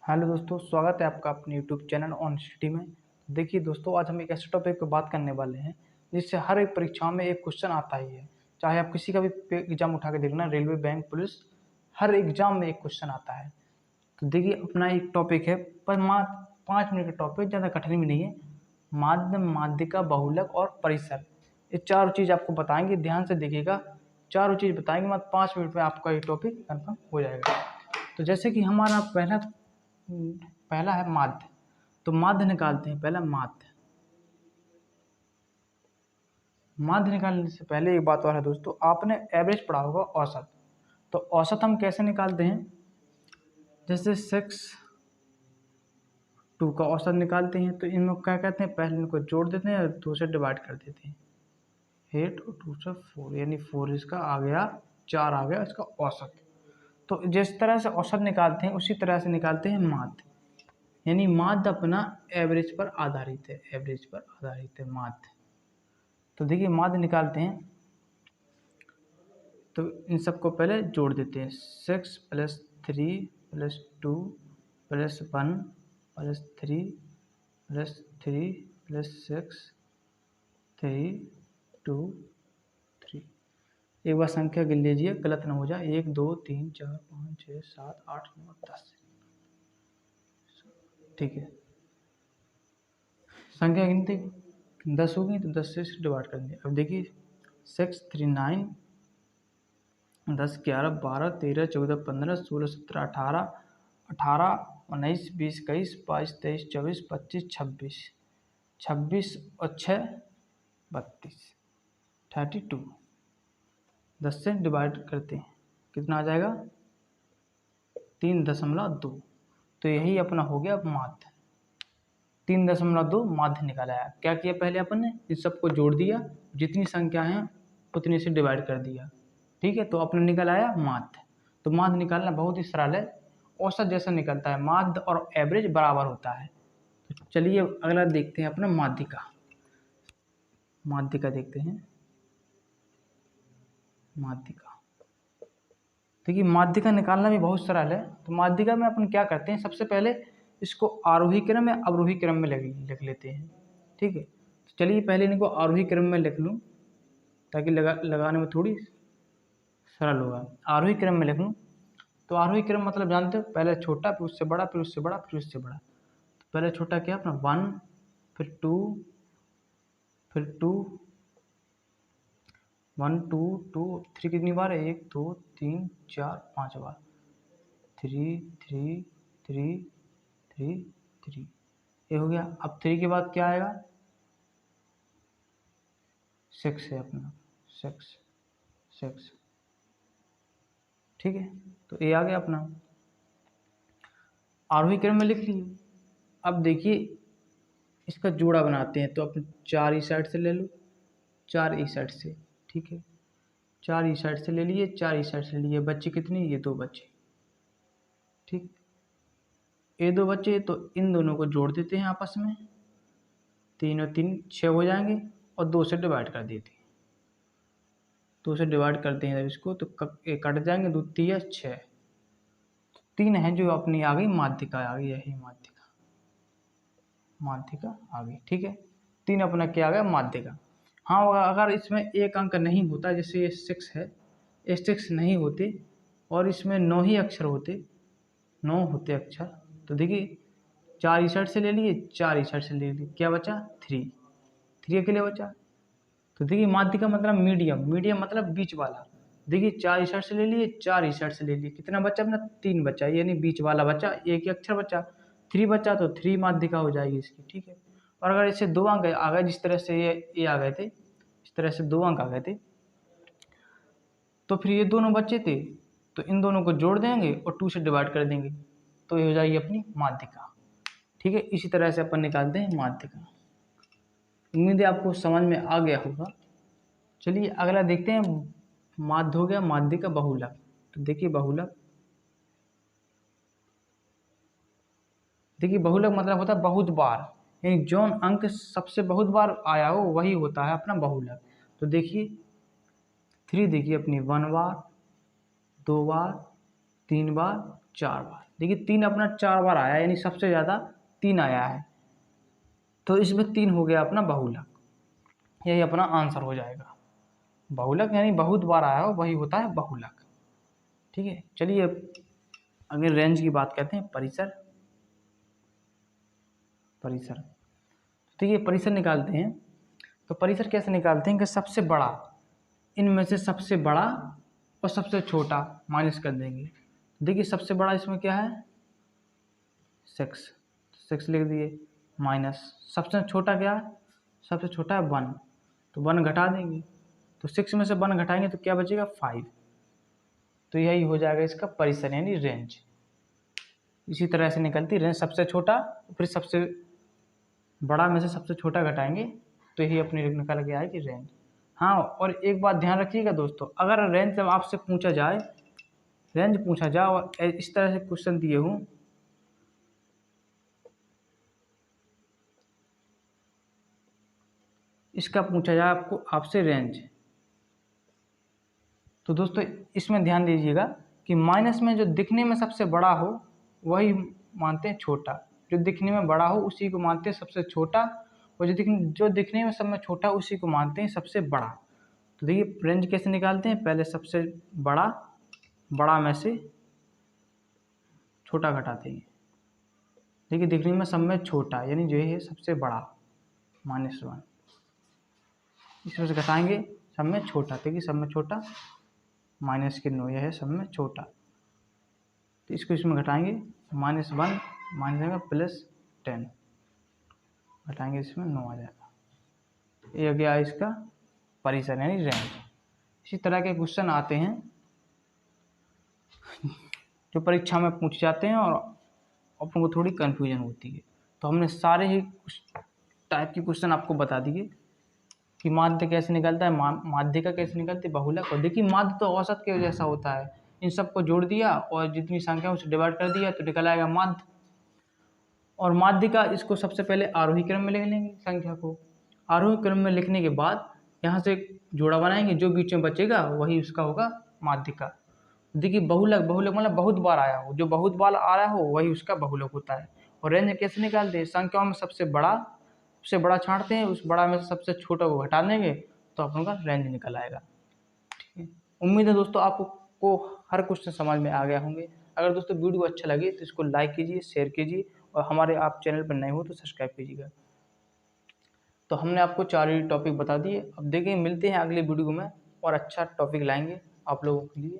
Hello दोस्तों, स्वागत है आपका अपने यूट्यूब चैनल ऑन स्टडी में। देखिए दोस्तों, आज हम एक ऐसे टॉपिक पर बात करने वाले हैं जिससे हर एक परीक्षा में एक क्वेश्चन आता ही है। चाहे आप किसी का भी एग्जाम उठा के देखना, रेलवे, बैंक, पुलिस, हर एग्जाम में एक क्वेश्चन आता है। तो देखिए, अपना एक टॉपिक है, पर मात्र 5 मिनट का टॉपिक, ज़्यादा कठिन भी नहीं है। माध्यम, माध्यिका, बहुलक और परिसर, ये चारों चीज़ आपको बताएंगे। ध्यान से देखिएगा, चारों चीज़ बताएंगे, मात्र 5 मिनट में आपका ये टॉपिक कन्फर्म हो जाएगा। तो जैसे कि हमारा पहला है माध्य। तो माध्य निकालते हैं। पहला माध्य। माध्य निकालने से पहले एक बात और है दोस्तों, आपने एवरेज पढ़ा होगा, औसत। तो औसत हम कैसे निकालते हैं? जैसे 6, 2 का औसत निकालते हैं तो इनको क्या कहते हैं? पहले इनको जोड़ देते हैं और 2 से डिवाइड कर देते हैं। 8 और 2 से 4, यानी 4 इसका आ गया, 4 आ गया इसका औसत। तो जिस तरह से औसत निकालते हैं उसी तरह से निकालते हैं माध्य। यानी माध्य अपना एवरेज पर आधारित है, एवरेज पर आधारित है माध्य। तो देखिए, माध्य निकालते हैं तो इन सबको पहले जोड़ देते हैं। 6 + 3 + 2 + 1 + 3 + 3 + 6 3 2 3। एक बार संख्या गिन लीजिए, गलत ना हो जाए। 1 2 3 4 5 6 7 8 9 10। ठीक है, संख्या गिनते 10 होगी तो 10 से डिवाइड कर देंगे। अब देखिए, 6 3 9 10 11 12 13 14 15 16 17 18 18 19 20 21 22 23 24 25 26 26 और 6 32 32। 10 से डिवाइड करते हैं, कितना आ जाएगा? 3.2। तो यही अपना हो गया माध्य। 3.2 माध्य निकाला है। क्या किया पहले अपन ने? इस सबको जोड़ दिया, जितनी संख्या है उतनी से डिवाइड कर दिया। ठीक है, तो अपने निकल आया माध्य। तो माध्य निकालना बहुत ही सरल है, औसत जैसा निकलता है। माध्य और एवरेज बराबर होता है। तो चलिए अगला देखते हैं अपना माध्यिका। माध्यिका देखते हैं। माध्यिका, देखिए, माध्यिका निकालना भी बहुत सरल है। तो माध्यिका में अपन क्या करते हैं? सबसे पहले इसको आरोही क्रम या अवरोही क्रम में लिख लेते हैं। ठीक है, तो चलिए पहले इनको आरोही क्रम में लिख लूँ ताकि लगाने में थोड़ी सरल होगा। आरोही क्रम में लिख लूँ तो आरोही क्रम मतलब जानते हो, पहले छोटा, फिर उससे बड़ा, फिर उससे बड़ा, फिर उससे बड़ा। तो पहले छोटा क्या अपना 1, फिर 2, फिर 2, 1 2 2 3 कितनी बार है? 1 2 3 4 5 बार। 3 3 3 3 3, ये हो गया। अब 3 के बाद क्या आएगा? 6 है अपना, 6 6। ठीक है, तो ये आ गया अपना। आरोही क्रम में लिख लिए। अब देखिए, इसका जोड़ा बनाते हैं। तो अपने 4 इस साइड से ले लो, 4 इस साइड से। ठीक है, 4 इस साइड से ले लिए, 4 इस साइड से लिए। बच्चे कितने? ये 2 बच्चे। ठीक, ये 2 बच्चे, तो इन दोनों को जोड़ देते हैं आपस में। 3 और 3 6 हो जाएंगे और 2 से डिवाइड कर देते हैं। 2 से डिवाइड करते हैं जब इसको तो कट जाएंगे। 2 3 6, 3 है जो अपनी आ गई माध्यिका, आ गई यही माध्यिका। माध्यिका आ गई। ठीक है, 3 अपना क्या आ गया? माध्यिका। हाँ, अगर इसमें एक अंक नहीं होता, जैसे ये 6 है, ये 6 नहीं होते और इसमें 9 ही अक्षर होते, 9 होते अक्षर, तो देखिए 4 इस साइड से ले लिए, 4 इस साइड से ले लिए, क्या बचा? 3 अकेले बचा। तो देखिए, माध्यिका मतलब मीडियम, मीडियम मतलब बीच वाला। देखिए, 4 इस साइड से ले लिए, 4 इस साइड से ले लिए, कितना बचा अपना? 3 बचा, यानी बीच वाला बचा, एक ही अक्षर बचा, 3 बचा, तो 3 माध्यिका हो जाएगी इसकी। ठीक है, और अगर इससे 2 अंक आ गए, जिस तरह से ये आ गए थे, इस तरह से 2 अंक आ गए थे, तो फिर ये दोनों बच्चे थे, तो इन दोनों को जोड़ देंगे और 2 से डिवाइड कर देंगे, तो ये हो जाएगी अपनी माध्यिका। ठीक है, इसी तरह से अपन निकालते हैं माध्यिका। उम्मीद है आपको समझ में आ गया होगा। चलिए अगला देखते हैं। माध्य हो गया, माध्यिका, बहुलक। तो देखिए बहुलक, देखिए बहुलक मतलब होता है बहुत बार, यानी जो अंक सबसे बहुत बार आया हो वही होता है अपना बहुलक। तो देखिए 3, देखिए अपनी 1 बार, 2 बार, 3 बार 4 बार। देखिए 3 अपना 4 बार आया, यानी सबसे ज़्यादा 3 आया है, तो इसमें 3 हो गया अपना बहुलक। यही अपना आंसर हो जाएगा। बहुलक यानी बहुत बार आया हो वही होता है बहुलक। ठीक है, चलिए अगर रेंज की बात करते हैं, परिसर। परिसर, ठीक है, परिसर निकालते हैं। तो परिसर कैसे निकालते हैं कि सबसे बड़ा, इनमें से सबसे बड़ा और सबसे छोटा माइनस कर देंगे। देखिए सबसे बड़ा इसमें क्या है 6, 6 लिख दिए, माइनस सबसे छोटा क्या है, सबसे छोटा है 1, तो 1 घटा देंगे, तो 6 में से 1 घटाएंगे तो क्या बचेगा 5। तो यही हो जाएगा इसका परिसर यानी रेंज। इसी तरह से निकलती रेंज, सबसे छोटा फिर सबसे बड़ा में से सबसे छोटा घटाएंगे तो यही अपनी निकल के आएगी रेंज। हाँ, और एक बात ध्यान रखिएगा दोस्तों, अगर रेंज जब आपसे पूछा जाए, रेंज पूछा जाए और इस तरह से क्वेश्चन दिए हों, इसका पूछा जाए आपसे रेंज, तो दोस्तों इसमें ध्यान दीजिएगा कि माइनस में जो दिखने में सबसे बड़ा हो वही मानते हैं छोटा, जो दिखने में बड़ा हो उसी को मानते हैं सबसे छोटा, और जो दिखने में सब में छोटा उसी को मानते हैं सबसे बड़ा। तो देखिए रेंज कैसे निकालते हैं, पहले सबसे बड़ा में से छोटा घटाते हैं। देखिए दिखने में सब में छोटा यानी जो है सबसे बड़ा -1, इसमें से घटाएंगे सब में छोटा, देखिए सब में छोटा -9, यह है सब में छोटा, तो इसको इसमें घटाएंगे -1 +10 घटाएंगे, इसमें 9 आ जाएगा। ये हो गया इसका परिसर यानी रेंज। इसी तरह के क्वेश्चन आते हैं जो परीक्षा में पूछे जाते हैं और अपन को थोड़ी कन्फ्यूजन होती है, तो हमने सारे ही टाइप के क्वेश्चन आपको बता दिए कि माध्य कैसे निकलता है, माध्यिका कैसे निकलती है, बहुलक। और देखिए माध्य तो औसत के जैसा होता है, इन सबको जोड़ दिया और जितनी संख्या उसे डिवाइड कर दिया तो निकल आएगा माध्य। और माध्यिका इसको सबसे पहले आरोही क्रम में लिख लेंगे संख्या को, आरोही क्रम में लिखने के बाद यहाँ से जोड़ा बनाएंगे, जो बीच में बचेगा वही उसका होगा माध्यिका। देखिए बहुलक मतलब बहुत बार आया हो, जो बहुत बार आ रहा हो वही उसका बहुलक होता है। और रेंज कैसे निकालते हैं, संख्याओं में सबसे बड़ा छांटते हैं, उस बड़ा में से सबसे छोटा को घटा देंगे तो अपन का रेंज निकल आएगा। ठीक है, उम्मीद है दोस्तों आपको हर क्वेश्चन समझ में आ गया होंगे। अगर दोस्तों वीडियो अच्छा लगे तो इसको लाइक कीजिए, शेयर कीजिए, और हमारे आप चैनल पर नए हो तो सब्सक्राइब कीजिएगा। तो हमने आपको 4 ही टॉपिक बता दिए। अब देखिए मिलते हैं अगले वीडियो में और अच्छा टॉपिक लाएंगे आप लोगों के लिए।